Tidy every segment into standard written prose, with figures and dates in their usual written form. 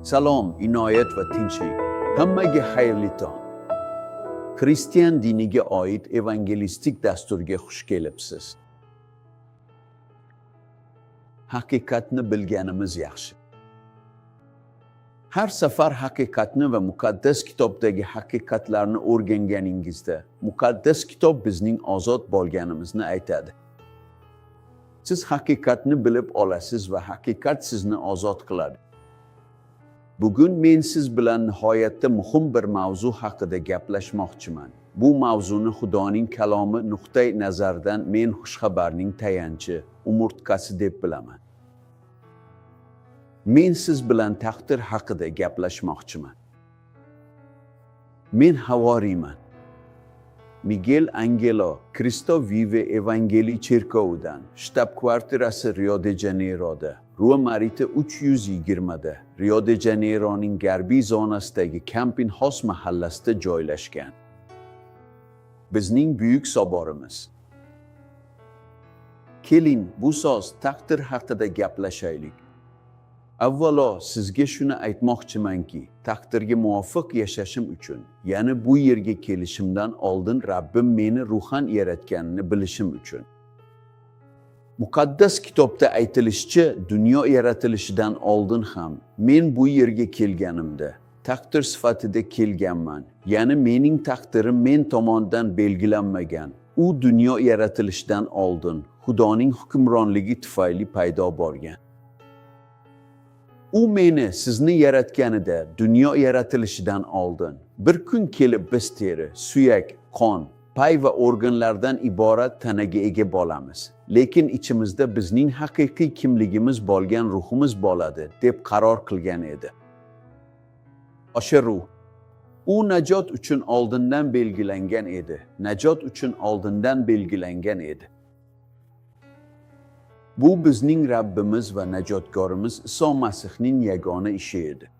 Salom, inoyat va tinchlik. Hammaga xayrli tong. Xristian diniga oid evangelistik dasturga xush kelibsiz. Haqiqatni bilganimiz yaxshi. Har safar haqiqatni va muqaddas kitobdagi haqiqatlarni o'rganganingizda, muqaddas kitob bizning ozod bo'lganimizni aytadi. Siz haqiqatni bilib olasiz va haqiqat sizni ozod qiladi. Bugun men siz bilan nihoyatda muhim bir mavzu haqida gaplashmoqchiman. Bu mavzuni Xudoning kalomi nuqtai nazaridan men xushxabarning tayanchi, umurtqasi deb bilaman. Men siz bilan taqdir haqida gaplashmoqchiman. Men havoriyman. Miguel Angelo Cristo Vive Evangeli cherkovidan, shtab-kvartirasi Rio de Janeyroda, Rua-Marita 320da, Rio de Janeyroning garbiy zonasidagi Camping House mahallasida joylashgan. Bizning buyuk soborimiz. Keling, bu so'z taqdir haqida gaplashaylik. Avvalo, sizga shuni aytmoqchimanki, taqdirga muvofiq yashashim uchun, ya'ni bu yerga kelishimdan oldin Rabbim meni ruhan yaratganini bilishim uchun. Muqaddas kitobda aytilishicha, dunyo yaratilishidan oldin ham men bu yerga kelganimda taqdir sifatida kelganman. Ya'ni mening taqdirim men tomonidan belgilanmagan. U dunyo yaratilishidan oldin Xudoning hukmronligi tufayli paydo bo'lgan. U meni sizni yaratganida dunyo yaratilishidan oldin bir kun kelib biz teri, suyak, qon, pay va organlardan iborat tanaga ega bo'lamiz. Lekin ichimizda bizning haqiqiy kimligimiz bo'lgan ruhimiz bo'ladi deb qaror qilgan edi. O'sha ruh u najot uchun oldindan belgilangan edi. Najot uchun oldindan belgilangan edi. Bu bizning Rabbimiz va najotkorimiz Iso Masihning yagona ishi edi.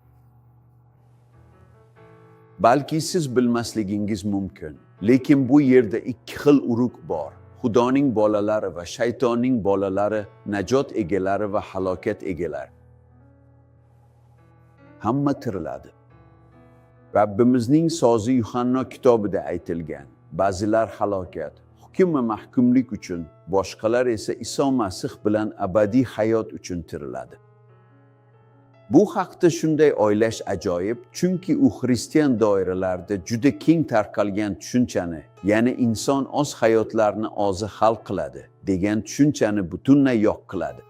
Balki siz bilmasligingiz mumkin, lekin bu yerda ikki xil urug' bor. Xudoning bolalari va shaytonning bolalari, najot egalari va halokat egalari. Hamma tiriladi. Rabbimizning so'zi Yuhanna kitobida aytilgan. Ba'zilar halokat, hukm va mahkumlik uchun, boshqalar esa Iso Masih bilan abadiy hayot uchun tiriladi. Bu haqda shunday o'ylash ajoyib, chunki u xristian doiralarida juda keng tarqalgan tushunchani, ya'ni inson o'z hayotlarini o'zi hal qiladi degan tushunchani butunlay yo'q qiladi.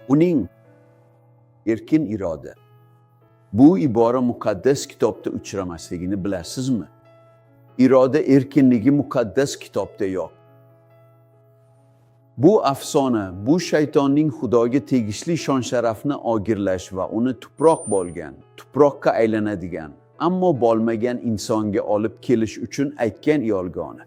Uning erkin iroda. Bu ibora muqaddas kitobda uchramasligini bilasizmi? Iroda erkinligi muqaddas kitobda yo'q. Bu afsona, bu shaytonning Xudoga tegishli shon-sharafni o'girlash va uni tuproq bo'lgan, tuproqqa aylanadigan, ammo bo'lmagan insonga olib kelish uchun aytgan yolg'oni.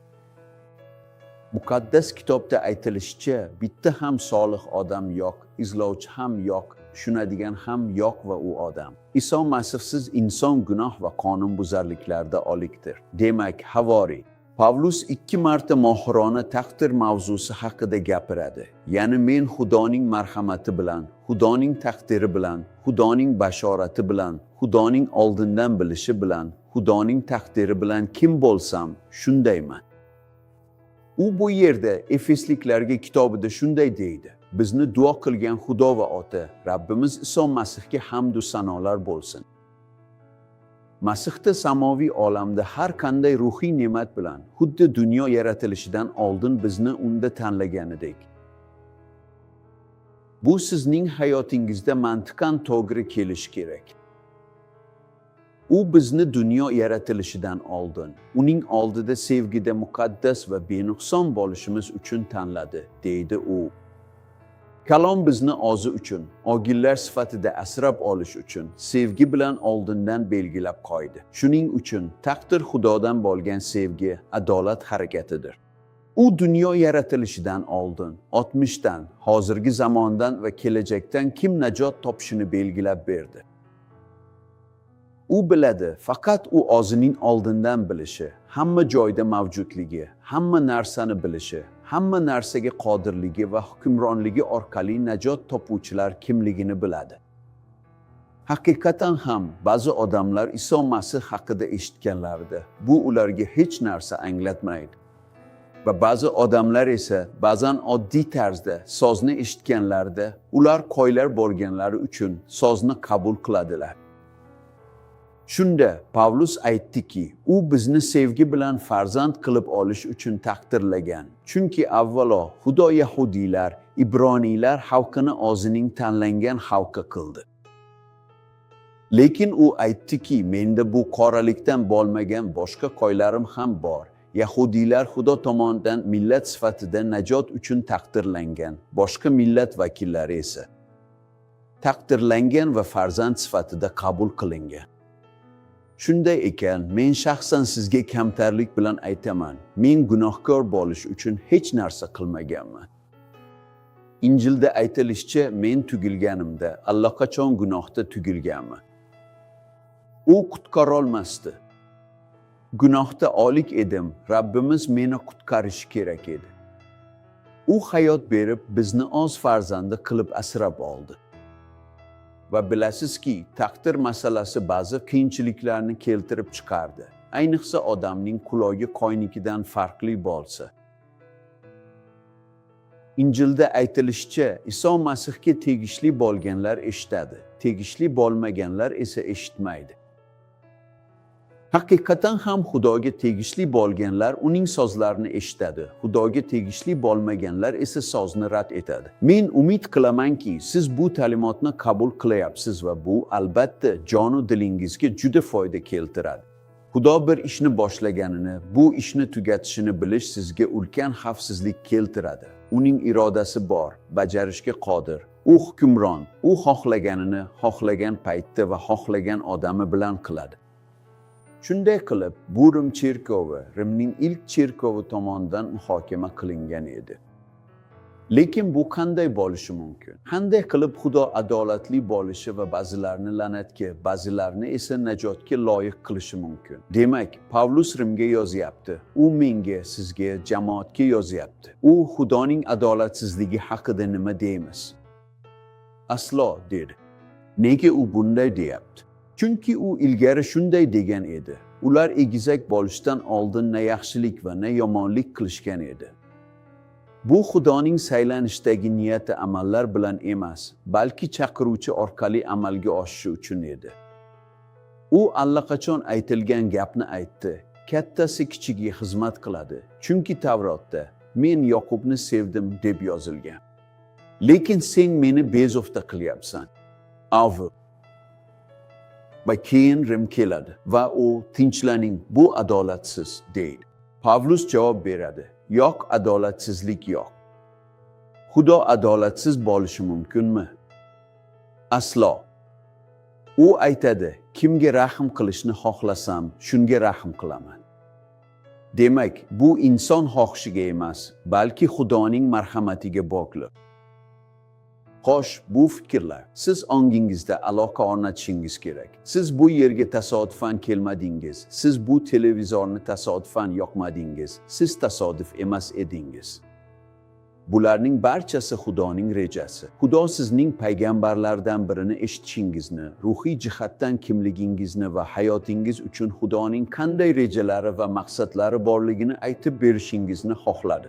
Muqaddas kitobda aytilishicha, bitta ham solih odam yo'q, izlovchi ham yo'q, tushunadigan ham yo'q va u odam. Iso Masihsiz inson gunoh va qonunbuzarliklarda olikdir. Demak, havoriy Pavlus 2 marta mohirona taqdir mavzusi haqida gapiradi. Ya'ni men Xudoning marhamati bilan, Xudoning taqdiri bilan, Xudoning bashorati bilan, Xudoning oldindan bilishi bilan, Xudoning taqdiri bilan kim bo'lsam, shundayman. U bu yerda Efesliklarga kitobida shunday deydi. Bizni duo qilgan Xudo va Ota, Rabbimiz Iso Masihga hamd va sanolar bo'lsin. Masihda samoviy olamda har qanday ruhiy ne'mat bilan, xuddi dunyo yaratilishidan oldin bizni unda tanlaganidek. Bu sizning hayotingizda mantiqan to'g'ri kelishi kerak. U bizni dunyo yaratilishidan oldin, uning oldida sevgida muqaddas va benuqson bo'lishimiz uchun tanladi, deydi u. Kalom bizni o'zi uchun, ogillar sifatida asrab olish uchun, sevgi bilan oldindan belgilab qo'ydi. Shuning uchun taqdir Xudodan bo'lgan sevgi, adolat harakatidir. U dunyo yaratilishidan oldin, o'tmishdan, hozirgi zamondan va kelajakdan kim najot topishini belgilab berdi. U biladi, faqat u o'zining oldindan bilishi, hamma joyda mavjudligi, hamma narsani bilishi, hamma narsaga qodirligi va hukmronligi orqali najot topuvchilar kimligini biladi. Haqiqatan ham ba'zi odamlar Iso Masih haqida eshitganlarida bu ularga hech narsa anglatmaydi. Va ba'zi odamlar esa ba'zan oddiy tarzda sozni eshitganlarida ular qoylar bo'lganlari uchun sozni qabul qiladilar. Shunda Pavlus aytdiki, u bizni sevgi bilan farzand qilib olish uchun taqdirlagan. Chunki avvalo Xudo Yahudiylar, Ibroniylar xalqini o'zining tanlangan xalqi qildi. Lekin u aytdiki, menda bu qoralikdan bo'lmagan boshqa qoylarim ham bor. Yahudiylar Xudo tomonidan millat sifatida najot uchun taqdirlangan, boshqa millat vakillari esa taqdirlangan va farzand sifatida qabul qilingan. Shunday ekan, men shaxsan sizga kamtarlik bilan aytaman, men gunohkor bo'lish uchun hech narsa qilmaganman. Injilda aytilishicha, men tugilganimda allaqachon gunohda tugilganman. U qutqara olmasdi. Gunohda olik edim, Rabbimiz meni qutqarishi kerak edi. U hayot berib, bizni o'z farzandi qilib asrab oldi. Va bilasizki, taqdir masalasi ba'zi qiyinchiliklarni keltirib chiqardi. Ayniqsa odamning qulog'i qo'ynikidan farqli bo'lsa. Injilda aytilishicha, Iso Masihga tegishli bo'lganlar eshitadi, tegishli bo'lmaganlar esa eshitmaydi. Haqiqatan ham Xudoga tegishli bo'lganlar uning so'zlarini eshitadi, Xudoga tegishli bo'lmaganlar esa so'zni rad etadi. Men umid qilamanki, siz bu ta'limotni qabul qilyapsiz va bu albatta jonu dilingizga juda foyda keltiradi. Xudo bir ishni boshlaganini, bu ishni tugatishini bilish sizga ulkan xavfsizlik keltiradi. Uning irodasi bor, bajarishga qodir. U hukmron, u xohlaganini xohlagan paytda va xohlagan odami bilan qiladi. Shunday qilib, bu Rim cherkovi, Rimning ilk cherkovi tomonidan muhokama qilingan edi. Lekin bu qanday bo'lishi mumkin? Qanday qilib Xudo adolatli bo'lishi va ba'zilarni la'natga, ba'zilarni esa najotga loyiq qilishi mumkin? Demak, Pavlus Rimga yozyapti. U menga, sizga, jamoatga yozyapti. U Xudoning adolatsizligi haqida nima deymiz? Aslo dedi. Nega u bunday deyapti? Chunki u ilgari shunday degan edi. Ular egizak bo'lishdan oldin na yaxshilik va na yomonlik qilishgan edi. Bu Xudoning saylanishdagi niyati amallar bilan emas, balki chaqiruvchi orqali amalga oshishi uchun edi. U allaqachon aytilgan gapni aytdi. Kattasi kichigiga xizmat qiladi. Chunki Tavrotda men Yoqubni sevdim deb yozilgan. Lekin sen meni bezovta qilyapsan. Avval va keyin Rim keladi va u tinchlaning, bu adolatsiz deydi. Pavlus javob beradi. Yo'q, adolatsizlik yo'q. Xudo adolatsiz bo'lishi mumkinmi? Aslo. U aytadi, kimga rahm qilishni xohlasam, shunga rahm qilaman. Demak, bu inson xohishiga emas, balki Xudoning marhamatiga bog'liq. Xo'sh, bu fikrlar siz ongingizda aloqa o'rnatishingiz kerak. Siz bu yerga tasodifan kelmadingiz. Siz bu televizorni tasodifan yoqmadingiz. Siz tasodif emas edingiz. Bularning barchasi Xudoning rejasi. Xudo sizning payg'ambarlardan birini eshitishingizni, ruhiy jihatdan kimligingizni va hayotingiz uchun Xudoning qanday rejalari va maqsadlari borligini aytib berishingizni xohladi.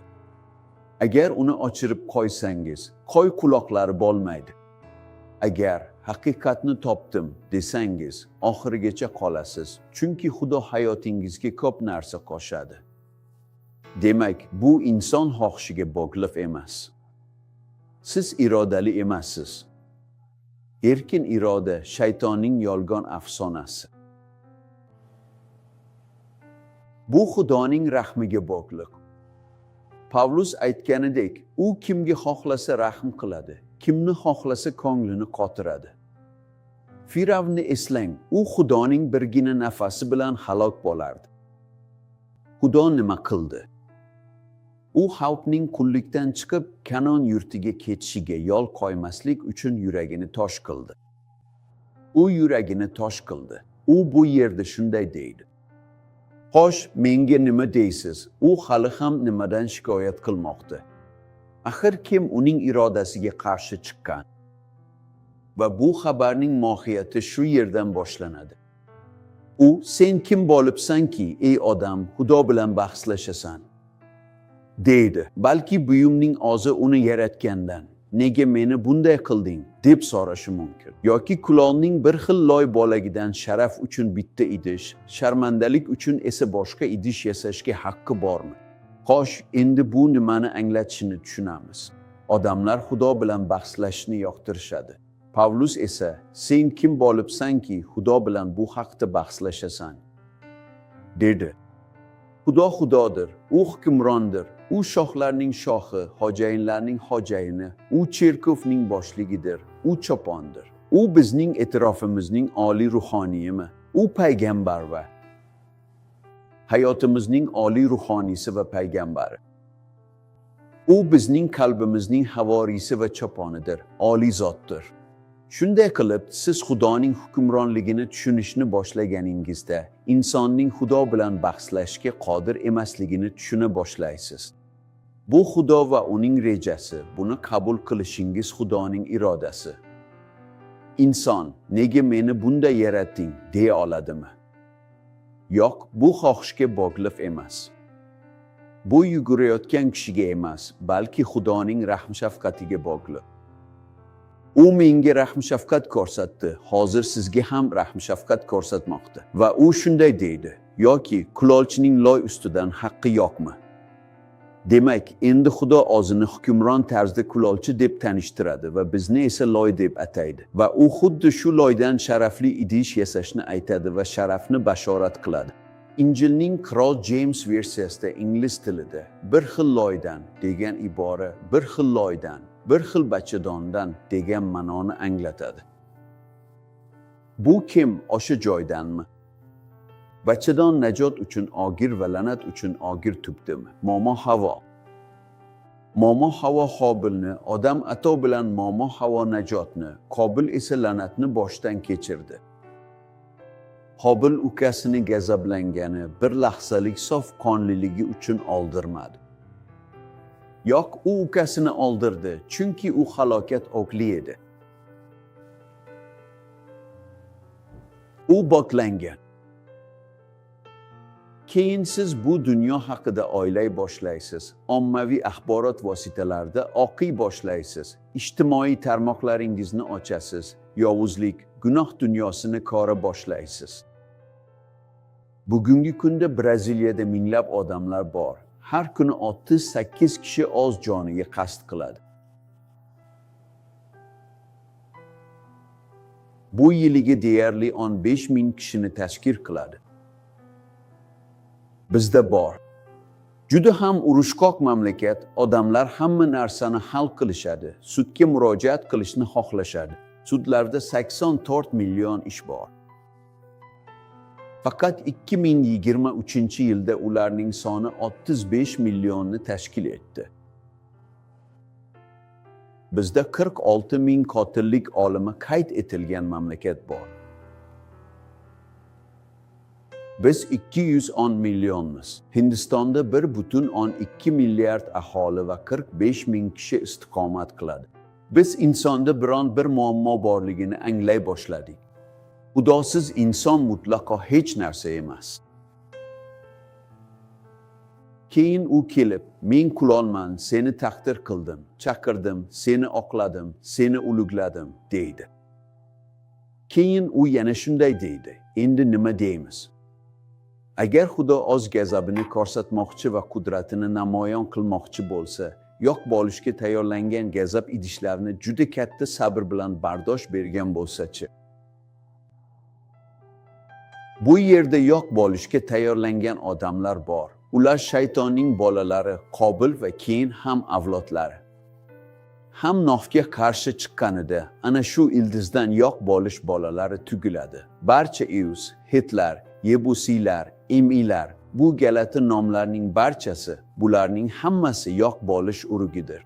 Agar uni ochirib qo'ysangiz, qo'y quloqlari bo'lmaydi. Agar haqiqatni topdim desangiz, oxirigacha qolasiz. Chunki Xudo hayotingizga ko'p narsa qo'shadi. Demak, bu inson xohishiga bog'liq emas. Siz irodali emassiz. Erkin iroda shaytonning yolg'on afsonasi. Bu Xudoning rahmiga bog'liq. Pavlus aytganidek, u kimga xohlasa rahm qiladi, kimni xohlasa ko'nglini qotiradi. Firavnni eslang, u Xudoning birgina nafasi bilan halok bo'lardi. Xudo nima qildi? U xalqning qullikdan chiqib, Kanon yurtiga ketishiga yo'l qo'ymaslik uchun yuragini tosh qildi. U yuragini tosh qildi. U bu yerda shunday deydi. Xo'sh, menga nima deysiz? U hali ham nimadan shikoyat qilmoqda? Axir kim uning irodasiga qarshi chiqqan? va bu xabarning mohiyati shu yerdan boshlanadi. U sen kim bo'libsanki, ey odam, Xudo bilan bahslashasan, deydi. Balki buyumning o'zi uni yaratgandan, nega meni bunday qilding, deb so'rashi mumkin. Yoki kulolning bir xil loy bo'lagidan sharaf uchun bitta idish, sharmandalik uchun esa boshqa idish yasashga haqqi bormi? Xo'sh, endi bu nimani anglatishini tushunamiz. Odamlar Xudo bilan bahslashni yoqtirishadi. Pavlus esa sen kim bo'libsanki, Xudo bilan bu haqda bahslashasan, dedi. Xudo Xudodir, u hukmrondir, u shohlarning shohi, xo'jayinlarning xo'jayini, u cherkovning boshligidir, u cho'pondir. U bizning e'tirofimizning oliy ruhoniyimi? U payg'ambar va hayotimizning oliy ruhoniysi va payg'ambari. U bizning qalbimizning havoriysi va cho'ponidir, oliy zotdir. Shunday qilib, siz Xudoning hukmronligini tushunishni boshlaganingizda, insonning Xudo bilan bahslashga qodir emasligini tushuna boshlaysiz. Bu Xudo va uning rejasi, buni qabul qilishingiz Xudoning irodasi. Inson, nega meni bunday yaratding, deya oladimi? Yo'q, bu xohishga bog'liq emas. Bu yugurayotgan kishiga emas, balki Xudoning rahm-shafqatiga bog'liq. U menga rahm-shafqat ko'rsatdi, hozir sizga ham rahm-shafqat ko'rsatmoqda. Va u shunday deydi, yoki kulolchining loy ustidan haqqi yo'qmi? Demak, endi Xudo o'zini hukmron tarzda kulolchi deb tanishtiradi va bizni esa loy deb ataydi. Va u xuddi shu loydan sharafli idish yasashni aytadi va sharafni bashorat qiladi. Injilning Qirol James versiyasida ingliz tilida bir xil loydan degan ibora bir xil loydan, bir xil bachadondan degan ma'noni anglatadi. Bu kim, o'sha joydanmi? Bachadon najot uchun ogir va la'nat uchun ogir tupdimi? Momo Havo. Momo Havo Qobilni, odam ato bilan Momo Havo najotni, Qobil esa la'natni boshdan kechirdi. Qobil ukasini gazablangani bir lahzalik sof qonliligi uchun oldirmadi. Yo'q, u ukasini oldirdi, chunki u halokat o'qli edi. U botlangan. Keyin siz bu dunyo haqida o'ylay boshlaysiz, ommaviy axborot vositalarida o'qiy boshlaysiz, ijtimoiy tarmoqlaringizni ochasiz, yovuzlik, gunoh dunyosini ko'ra boshlaysiz. Bugungi kunda Braziliyada minglab odamlar bor. Har kuni 38 kishi o'z joniga qasd qiladi. Bu yiliga deyarli 15,000 kishini tashkil qiladi. Bizda bor. Juda ham urushqoq mamlakat, odamlar hamma narsani hal qilishadi, sudga murojaat qilishni xohlashadi. Sudlarda 84 million ish bor. Faqat 2023-yilda ularning soni 35 millionni tashkil etdi. Bizda 46,000 qotillik olimi qayd etilgan mamlakat bor. Biz 210 millionmiz. Hindistonda 1,2 milliard aholi va 45,000 kishi istiqomat qiladi. Biz insonda biron bir muammo borligini anglay boshladik. Xudosiz inson mutlaqo hech narsa emas. Keyin u kelib, men kulolman, seni taqdir qildim, chaqirdim, seni oqladim, seni ulug'ladim, deydi. Keyin u yana shunday deydi, endi nima deymiz? Agar Xudo o'z gazabini ko'rsatmoqchi va qudratini namoyon qilmoqchi bo'lsa, yo'q bo'lishga tayyorlangan gazab idishlarni juda katta sabr bilan bardosh bergan bo'lsa-chi? Bu yerda yo'q bo'lishga tayyorlangan odamlar bor. Ular shaytonning bolalari, Qobil va keyin ham avlodlari. Ham Nohga qarshi chiqqanida ana shu ildizdan yo'q bo'lish bolalari tugiladi. Barcha Eus, Hitlar, Yebusiylar, Emilar, bu galati nomlarning barchasi, bularning hammasi yo'q bo'lish urugidir.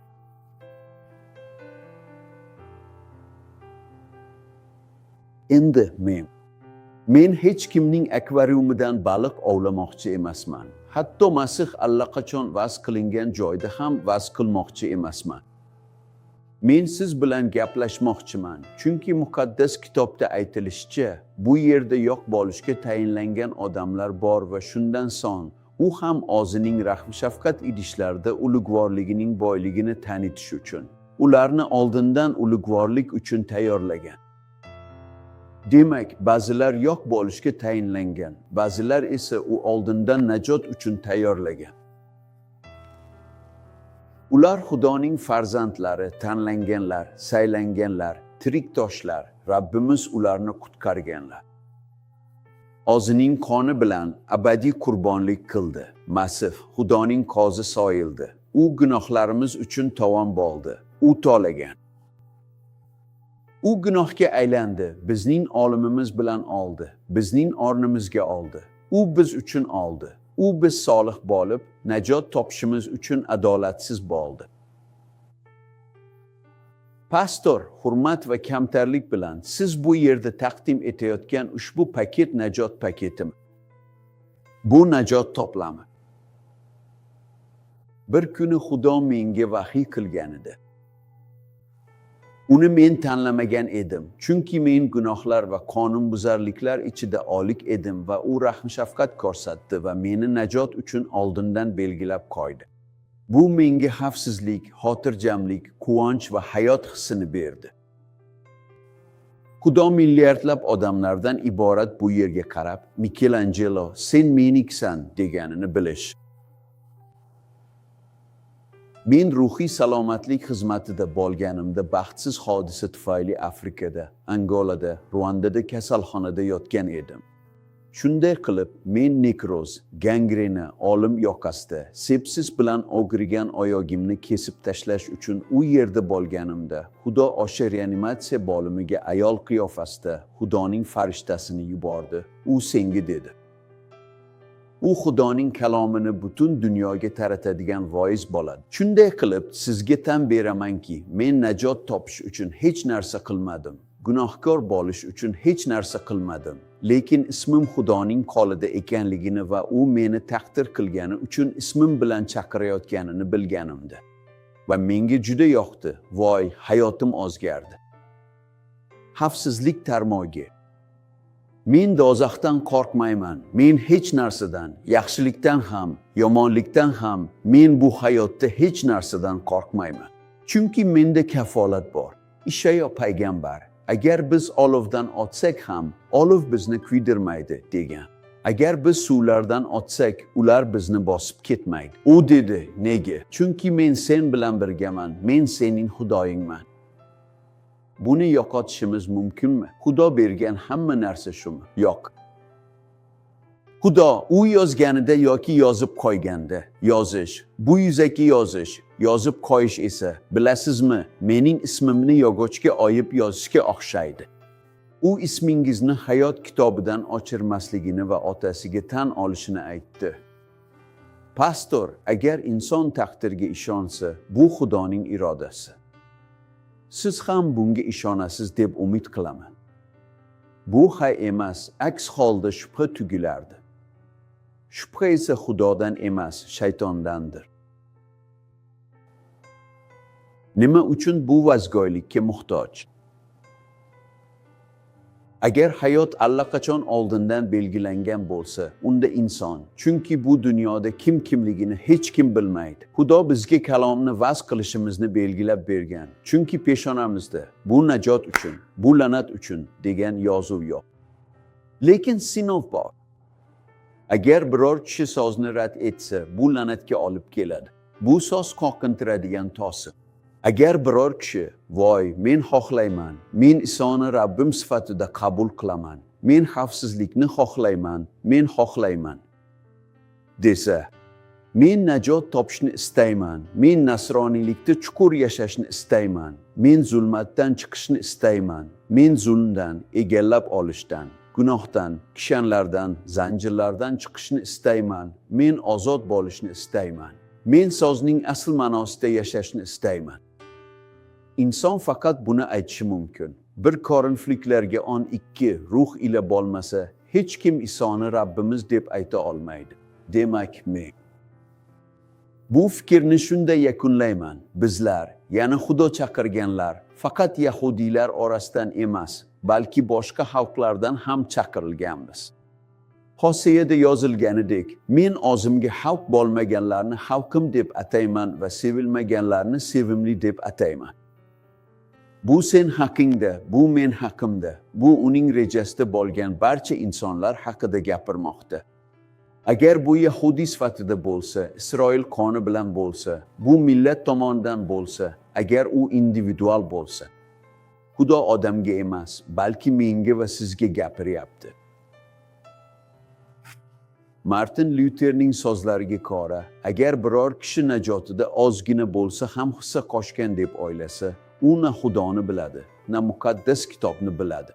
Endi men hech kimning akvariumidan baliq ovlamoqchi emasman. Hatto Masih allaqachon vaz qilingan joyda ham vaz qilmoqchi emasman. Men siz bilan gaplashmoqchiman, chunki muqaddas kitobda aytilishicha, bu yerda yo'q bo'lishga tayinlangan odamlar bor va shundan so'ng u ham o'zining rahm-shafqat idishlarida ulug'vorligining boyligini tanitish uchun ularni oldindan ulug'vorlik uchun tayyorlagan. Demak, ba'zilar yo'q bo'lishga tayinlangan, ba'zilar esa u oldindan najot uchun tayyorlagan. Ular Xudoning farzandlari, tanlanganlar, saylanganlar, tirik toshlar, Rabbimiz ularni qutqarganlar. O'zining qoni bilan abadiy qurbonlik qildi. Masih, Xudoning qozi soyildi. U gunohlarimiz uchun tovon bo'ldi. U to'lagan. U gunohga aylandi, bizning olimimiz bilan oldi, bizning o'rnimizga oldi. U biz uchun oldi. U biz solih bo'lib, najot topishimiz uchun adolatsiz bo'ldi. Pastor, hurmat va kamtarlik bilan siz bu yerda taqdim etayotgan ushbu paket najot paketimi? Bu najot to'plami. Bir kuni Xudo menga vahiy qilgan edi. Uni men tanlamagan edim, chunki men gunohlar va qonunbuzarliklar ichida o'lik edim va u rahm-shafqat ko'rsatdi va meni najot uchun oldindan belgilab qo'ydi. Bu menga xavfsizlik, xotirjamlik, quvonch va hayot hissini berdi. Xudo milliardlab odamlardan iborat bu yerga qarab, Michelangelo, sen meniksan deganini bilish. Men ruhiy salomatlik xizmatida bo'lganimda baxtsiz hodisa tufayli Afrikada, Angolada, Ruandada kasalxonada yotgan edim. Shunday qilib, men nekroz, gangrena, olim yoqasida, sepsis bilan og'rigan oyog'imni kesib tashlash uchun u yerda bo'lganimda, Xudo o'sha reanimatsiya bo'limiga ayol qiyofasida Xudoning farishtasini yubordi. U senga dedi. U Xudoning kalomini butun dunyoga taratadigan voiz bo'ladi. Shunday qilib, sizga tan beramanki, men najot topish uchun hech narsa qilmadim. Gunohkor bo'lish uchun hech narsa qilmadim. Lekin ismim Xudoning qo'lida ekanligini va u meni taqdir qilgani uchun ismim bilan chaqirayotganini bilganimda. Va menga juda yoqdi. Voy, hayotim o'zgardi. Xavfsizlik tarmog'i. Men dozoqdan qo'rqmayman. Men hech narsadan, yaxshilikdan ham, yomonlikdan ham, men bu hayotda hech narsadan qo'rqmayman. Chunki menda kafolat bor. Ishayo payg'ambar, agar biz olovdan o'tsak ham, olov bizni kuydirmaydi degan. Agar biz suvlardan o'tsak, ular bizni bosib ketmaydi. U dedi, nega? Chunki men sen bilan birgaman, men sening Xudoyingman. Buni yo'qotishimiz mumkinmi? Xudo bergan hamma narsa shumi? Yo'q. Xudo u yozganida yoki yozib qo'yganda, yozish, bu yuzaki yozish, yozib qo'yish esa, bilasizmi, mening ismimni yog'ochga oyib yozishga o'xshaydi. U ismingizni hayot kitobidan o'chirmasligini va otasiga tan olishini aytdi. Pastor, agar inson taqdirga ishonsa, bu Xudoning irodasi. Siz ham bunga ishonasiz deb umid qilaman. Bu hay emas, aks holda shubha tugilardi. Shubha esa Xudodan emas, shaytondandir. Nima uchun bu vazgoylikka muhtoj? Agar hayot allaqachon oldindan belgilangan bo'lsa, unda inson, chunki bu dunyoda kim kimligini hech kim bilmaydi. Xudo bizga kalomni vaz qilishimizni belgilab bergan. Chunki peshonamizda bu najot uchun, bu la'nat uchun degan yozuv yo'q. Lekin sinov bor. Agar biror kishi so'zni rad etsa, bu la'natga olib keladi. Bu so'z qoqintiradigan to'siq. Agar biror kishi, voy, men xohlayman, men Isoni Rabbim sifatida qabul qilaman, men xavfsizlikni xohlayman, men xohlayman, desa, men najot topishni istayman, men nasroniylikda chuqur yashashni istayman, men zulmatdan chiqishni istayman, men zulmdan, egallab olishdan, gunohdan, kishanlardan, zanjirlardan chiqishni istayman, men ozod bo'lishni istayman, men so'zning asl ma'nosida yashashni istayman. İnson faqat buni aytishi mumkin. Bir korinfliklarga 12 ruh ila bo'lmasa, hech kim Isoni Rabbimiz deb ayta olmaydi. Demak, men bu fikrni shunday yakunlayman. Bizlar, ya'ni Xudo chaqirganlar faqat Yahudiylar orasidan emas, balki boshqa xalqlardan ham chaqirilganmiz. Hosiyada yozilganidek, men o'zimga xalq bo'lmaganlarni xalqim deb atayman va sevilmaganlarni sevimli deb atayman. Bu sen haqingda, bu men haqimda, bu uning rejasida bo'lgan barcha insonlar haqida gapirmoqda. Agar bu Yahudiy sifatida bo'lsa, Isroil qoni bilan bo'lsa, bu millat tomonidan bo'lsa, agar u individual bo'lsa, Xudo odamga emas, balki menga va sizga gapiryapti. Martin Lutherning so'zlariga ko'ra, agar biror kishi najotida ozgina bo'lsa ham hissa qo'shgan deb o'ylasa, u na Xudoni biladi, na muqaddas kitobni biladi.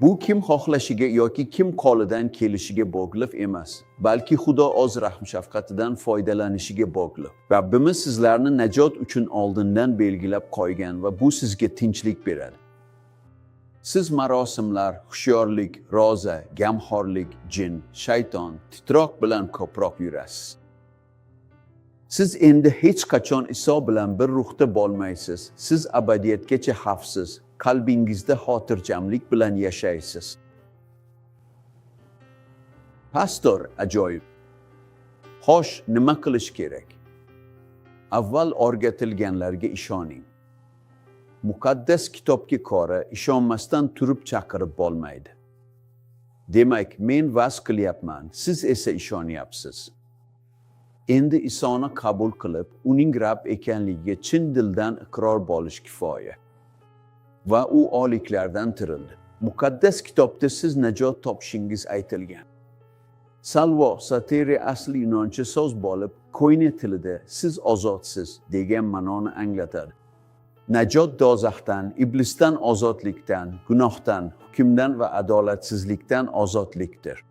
Bu kim xohlashiga yoki kim qo'lidan kelishiga bog'liq emas, balki Xudo o'z rahm-shafqatidan foydalanishiga bog'liq. Rabbimiz sizlarni najot uchun oldindan belgilab qo'ygan va bu sizga tinchlik beradi. Siz marosimlar, hushyorlik, roza, gamxorlik, jin, shayton, titroq bilan ko'proq yurasiz. Siz endi hech qachon Iso bilan bir ruhda bo'lmaysiz. Siz abadiyatgacha xavfsiz, qalbingizda xotirjamlik bilan yashaysiz. Pastor, ajoyib. Xo'sh, nima qilish kerak? Avval o'rgatilganlarga ishoning. Muqaddas kitobga ko'ra ishonmasdan turib chaqirib bo'lmaydi. Demak, men va'z qilyapman, siz esa ishonyapsiz. Endi Isoni qabul qilib, uning Rabb ekanligiga chin dildan iqror bo'lish kifoya. Va u o'liklardan tirildi. Muqaddas kitobda siz najot topishingiz aytilgan. Salvo satiri asli yunoncha so'z bo'lib, koine tilida siz ozodsiz degan ma'noni anglatadi. Najot dozaxdan, iblisdan ozodlikdan, gunohdan, hukmdan va adolatsizlikdan ozodlikdir.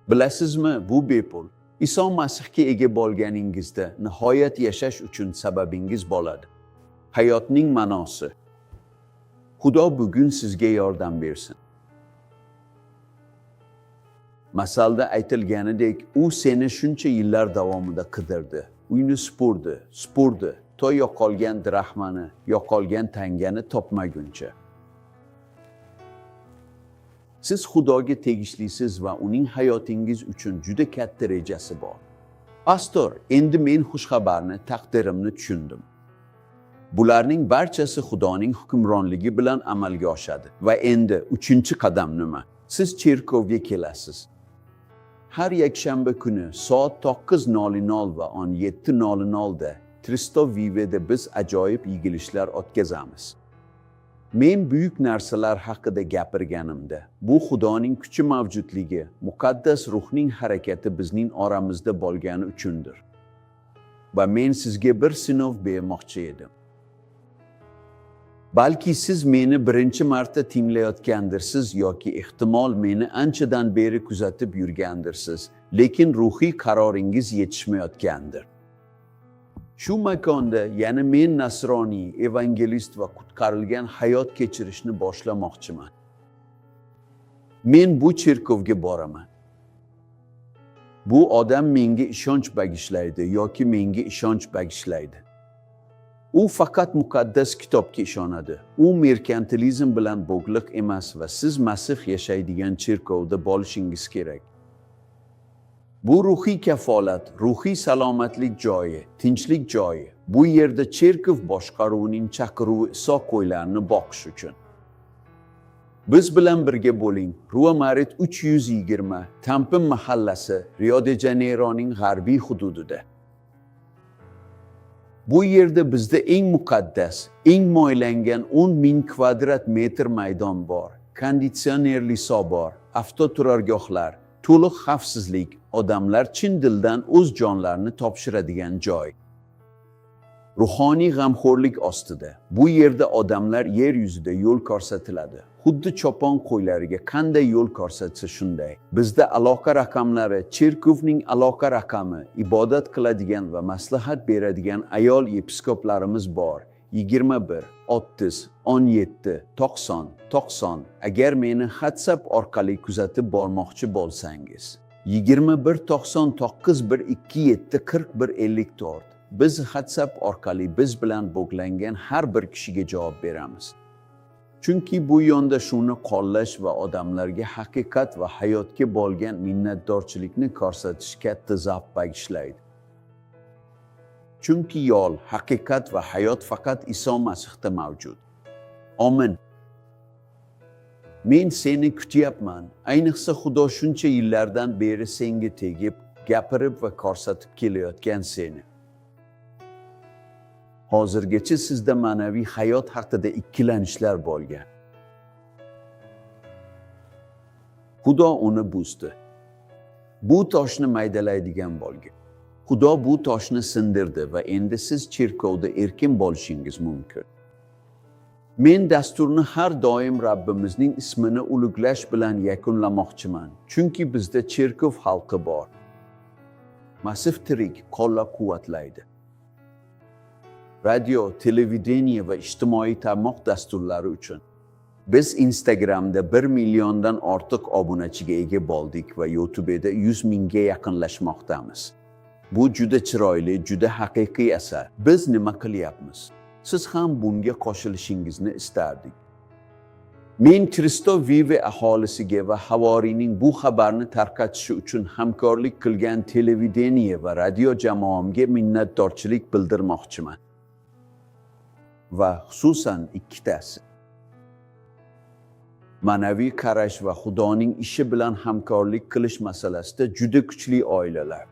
Bilasizmi, bu bepul. Iso Masihga ega bo'lganingizda nihoyat yashash uchun sababingiz bo'ladi. Hayotning ma'nosi. Xudo bugun sizga yordam bersin. Masalda aytilganidek, u seni shuncha yillar davomida qidirdi, uyni supurdi, to yo'qolgan drahmani, yo'qolgan tangani topmaguncha. Siz Xudoga tegishlisiz va uning hayotingiz uchun juda katta rejasi bor. Pastor, endi men xushxabarni, taqdirimni tushundim. Bularning barchasi Xudoning hukmronligi bilan amalga oshadi. Va endi 3-qadam nima? Siz cherkovga kelasiz. Har yakshanba kuni soat 9:00 va 17:00 da Tristo Viveda biz ajoyib yig'ilishlar o'tkazamiz. Men buyuk narsalar haqida gapirganimda, bu Xudoning kuchi mavjudligi, muqaddas ruhning harakati bizning oramizda bo'lgani uchundir. Va men sizga bir sinov bermoqchi edim. Balki siz meni birinchi marta tinglayotgandirsiz yoki ehtimol meni anchadan beri kuzatib yurgandirsiz, lekin ruhiy qaroringiz yetishmayotgandir. Shu makonda yana men nasroniy, evangelist va qutqarilgan hayot kechirishni boshlamoqchiman. Men bu cherkovga boraman. Bu odam menga ishonch bag'ishlaydi yoki menga ishonch bag'ishlaydi. U faqat muqaddas kitobga ishonadi. U merkantilizm bilan bog'liq emas va siz Masih yashaydigan cherkovda bo'lishingiz kerak. Bu ruhiy kafolat, ruhiy salomatlik joyi, tinchlik joyi. Bu yerda cherkov boshqaruvining chaqiruvi Iso qo'ylarini boqish uchun. Biz bilan birga bo'ling. Rua Marit 320, Tampin mahallasi, Rio de Janeironing g'arbiy hududida. Bu yerda bizda eng muqaddas, eng moylangan 10,000 kvadrat metr maydon bor, konditsionerli suv bor, avtoturargohlar, to'liq xavfsizlik, odamlar chin dildan o'z jonlarini topshiradigan joy. Ruhoniy g'amxo'rlik ostida. Bu yerda odamlar yer yuzida yo'l ko'rsatiladi. Xuddi chopon qo'ylariga qanday yo'l ko'rsatsa shunday. Bizda aloqa raqamlari, cherkovning aloqa raqami, ibodat qiladigan va maslahat beradigan ayol yepiskoplarimiz bor. 21, 30, 17, 90, 90. Agar meni WhatsApp orqali kuzatib bormoqchi bo'lsangiz. 2199124154. Biz WhatsApp orqali biz bilan bog'langan har bir kishiga javob beramiz. Chunki bu yondashuvni qo'llash va odamlarga haqiqat va hayotga bo'lgan minnatdorchilikni ko'rsatish katta zavq bag'ishlaydi. Chunki yo'l, haqiqat va hayot faqat Iso Masihda mavjud. Amin. Men seni kutyapman. Ayniqsa Xudo shuncha yillardan beri senga tegib, gapirib va ko'rsatib kelayotgan seni. Hozirgacha sizda ma'naviy hayot haqida ikkilanishlar bo'lgan. Xudo uni buzdi. Bu toshni maydalaydigan bo'lgan. Xudo bu toshni sindirdi va endi siz cherkovda erkin bo'lishingiz mumkin. Men dasturni har doim Rabbimizning ismini ulug'lash bilan yakunlamoqchiman. Chunki bizda cherkov xalqi bor. Masih tirik, qo'llab-quvvatlaydi. Radio, televideniye va ijtimoiy tarmoq dasturlari uchun biz Instagramda 1 milliondan ortiq obunachiga ega bo'ldik va YouTube'da 100 mingga yaqinlashmoqdamiz. Bu juda chiroyli, juda haqiqiy asar. Biz nima qilyapmiz? Siz ham bunga qo'shilishingizni istardik. Men Kristo Vive aholisiga va havoriyning bu xabarni tarqatishi uchun hamkorlik qilgan televideniye va radio jamoamga minnatdorchilik bildirmoqchiman. Va xususan ikkitasi. Ma'naviy qarash va Xudoning ishi bilan hamkorlik qilish masalasida juda kuchli oilalar.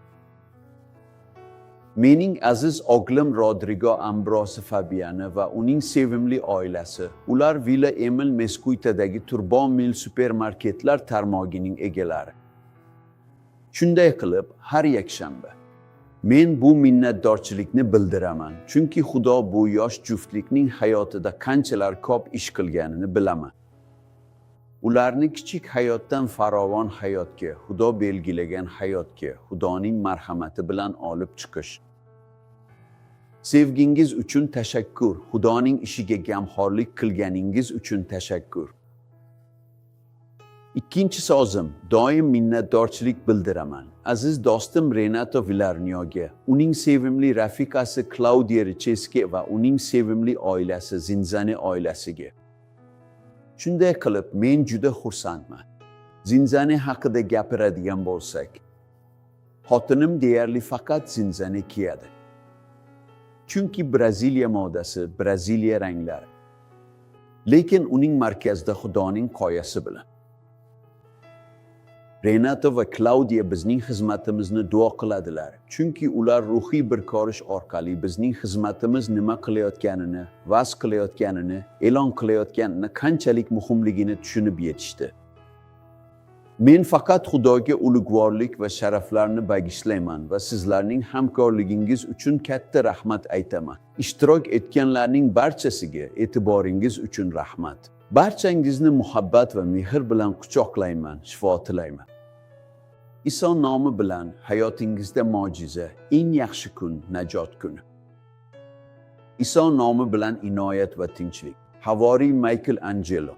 Mening aziz o'g'lim Rodrigo Ambrose Fabiano va uning sevimli oilasi, ular Villa Emil Mesquitadagi Turbo Mil supermarketlar tarmog'ining egalari. Shunday qilib, har yakshanba men bu minnatdorchilikni bildiraman, chunki Xudo bu yosh juftlikning hayotida qanchalar ko'p ish qilganini bilaman. Ularni kichik hayotdan farovon hayotga, Xudo belgilagan hayotga, Xudoning marhamati bilan olib chiqish. Sevgingiz uchun tashakkur, Xudoning ishiga g'amxo'rlik qilganingiz uchun tashakkur. Ikkinchi so'zim, doim minnatdorchilik bildiraman. Aziz do'stim Renato Villarnioga, uning sevimli rafiqasi Claudia Richeski va uning sevimli oilasi Zinzane oilasiga. Shunday qilib, men juda xursandman. Zinzane haqida gapiradigan bo'lsak, xotinim deyarli faqat zinzane kiyadi. Chunki Braziliya modasi, Braziliya ranglari. Lekin uning markazida Xudoning qoyasi bilan. Renato va Claudia bizning xizmatimizni duo qiladilar, chunki ular ruhiy bir ko'rish orqali bizning xizmatimiz nima qilayotganini, va'z qilayotganini, e'lon qilayotganini qanchalik muhimligini tushunib yetishdi. Men faqat Xudoga ulug'vorlik va sharaflarni bag'ishlayman va sizlarning hamkorligingiz uchun katta rahmat aytaman. Ishtirok etganlarning barchasiga e'tiboringiz uchun rahmat. Barchangizni muhabbat va mehr bilan quchoqlayman, shifo tilayman. Iso nomi bilan hayotingizda mo'jiza, eng yaxshi kun, najot kuni. Iso nomi bilan inoyat va tinchlik. Havoriy Michael Angelo.